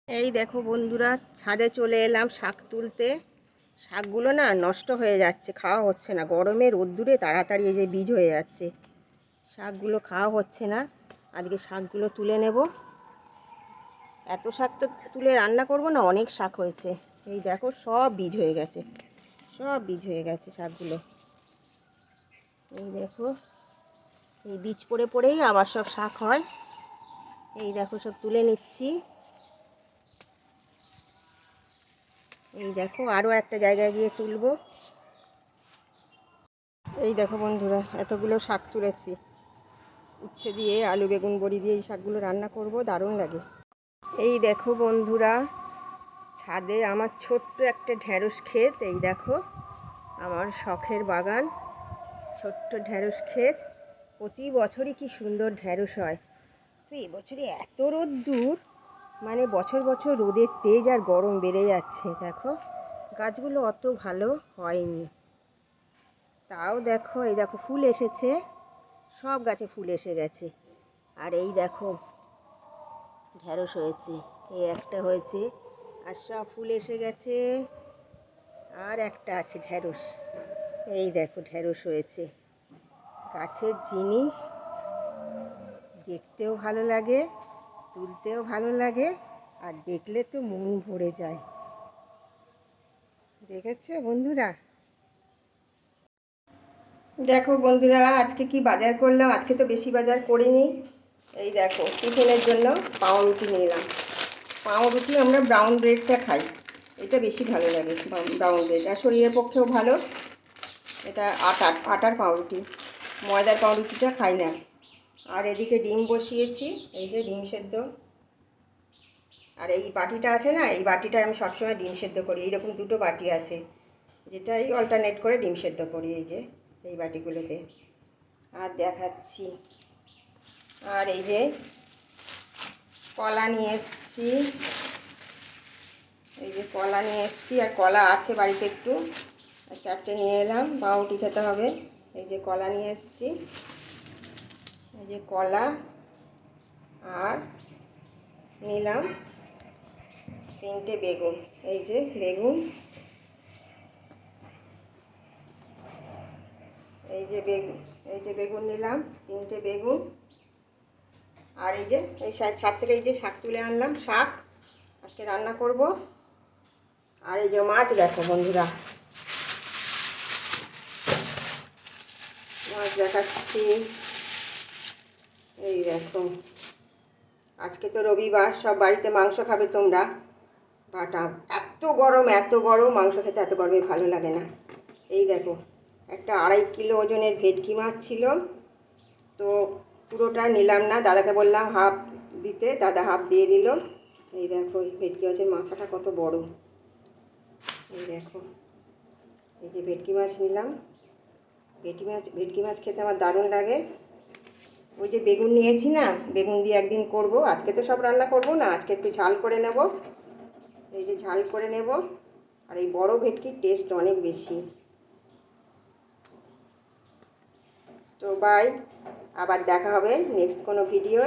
এই দেখো বন্ধুরা, ছাদে চলে এলাম শাক তুলতে। শাকগুলো না নষ্ট হয়ে যাচ্ছে, খাওয়া হচ্ছে না। গরমে রোদ্দুরে তাড়াতাড়ি এই যে বীজ হয়ে যাচ্ছে, শাকগুলো খাওয়া হচ্ছে না। আজকে শাকগুলো তুলে নেব। এত শাক তো তুলে রান্না করব না, অনেক শাক হয়েছে। এই দেখো সব বীজ হয়ে গেছে, সব বীজ হয়ে গেছে শাকগুলো। এই দেখো, এই বীজ পড়ে পড়েই আবার সব শাক হয়। এই দেখো সব তুলে নিচ্ছি। এই দেখো আরও একটা জায়গায় গিয়ে তুলবো। এই দেখো বন্ধুরা, এতগুলো শাক তুলেছি। উচ্ছে দিয়ে, আলু বেগুন বড়ি দিয়ে এই শাকগুলো রান্না করব, দারুণ লাগে। এই দেখো বন্ধুরা, ছাদে আমার ছোট্ট একটা ঢ্যাঁড়স ক্ষেত। এই দেখো আমার শখের বাগান, ছোট্ট ঢ্যাঁড়স ক্ষেত। প্রতি বছরই কি সুন্দর ঢ্যাঁড়স হয়। তো এবছরে এত রোদ্দুর, মানে বছর বছর রোদের তেজ আর গরম বেড়ে যাচ্ছে। দেখো গাছগুলো অত ভালো হয়নি, তাও দেখো এই দেখো ফুল এসেছে, সব গাছে ফুল এসে গেছে। আর এই দেখো ঢ্যাঁড়স হয়েছে, এই একটা হয়েছে, আর সব ফুল এসে গেছে। আর একটা আছে ঢ্যাঁড়স। এই দেখো ঢ্যাঁড়স হয়েছে। গাছের জিনিস দেখতেও ভালো লাগে, তুলতেও ভালো লাগে, আর দেখলে তো মন ভরে যায়। দেখেছো বন্ধুরা? দেখো বন্ধুরা, আজকে কি বাজার করলাম। আজকে তো বেশি বাজার করিনি। এই দেখো টিফিনের জন্য পাউরুটি নিলাম। পাউরুটি আমরা ব্রাউন ব্রেডটা খাই, এটা বেশি ভালো লাগে। ব্রাউন ব্রেড আর শরীরের পক্ষেও ভালো। এটা আটার পাউরুটি, ময়দার পাউরুটিটা খাই না। আর এদিকে ডিম বসিয়েছি, এই যে ডিম সেদ্ধ। আর এই বাটিটা আছে না, এই বাটিটায় আমি সবসময় ডিম সেদ্ধ করি। এইরকম দুটো বাটি আছে, যেটাই অল্টারনেট করে ডিম সেদ্ধ করি, এই যে এই বাটিগুলোতে। আর দেখাচ্ছি, আর এই যে কলা নিয়ে এসছি। এই যে কলা নিয়ে এসছি, আর কলা আছে বাড়িতে একটু, আর চারটে নিয়ে এলাম। পাউরুটি খেতে হবে। এই যে কলা নিয়ে এসছি, এই যে কলা। আর নিলাম তিনটে বেগুন। এই যে বেগুন, এই যে বেগুন, এই যে বেগুন নিলাম তিনটে বেগুন। আর এই যে এই ছাদ থেকে এই যে শাক তুলে আনলাম, শাক আজকে রান্না করব। আর এই যে মাছ, দেখো বন্ধুরা মাছ দেখাচ্ছি। এই দেখো, আজকে তো রবিবার, সব বাড়িতে মাংস খাবে তোমরা। বাটা এত গরম, এত গরম, মাংস খেতে এত গরমে ভালো লাগে না। এই দেখো একটা 2.5 কিলো ওজনের ভেটকি মাছ ছিল, তো পুরোটা নিলাম না, দাদাকে বললাম হাফ দিতে, দাদা হাফ দিয়ে দিল। এই দেখো এই ভেটকি মাছের মাথাটা কত বড়। এই দেখো, এই যে ভেটকি মাছ নিলাম। ভেটকি মাছ খেতে আমার দারুণ লাগে। ওই যে বেগুন নিয়েছি না, বেগুন দিয়ে একদিন করব। আজকে তো সব রান্না করব না, আজকে একটু ঝাল করে নেব। এই যে ঝাল করে নেব। আর এই বড় ভেটকির টেস্ট অনেক বেশি। তো বাই, আবার দেখা হবে নেক্সট কোনো ভিডিওয়।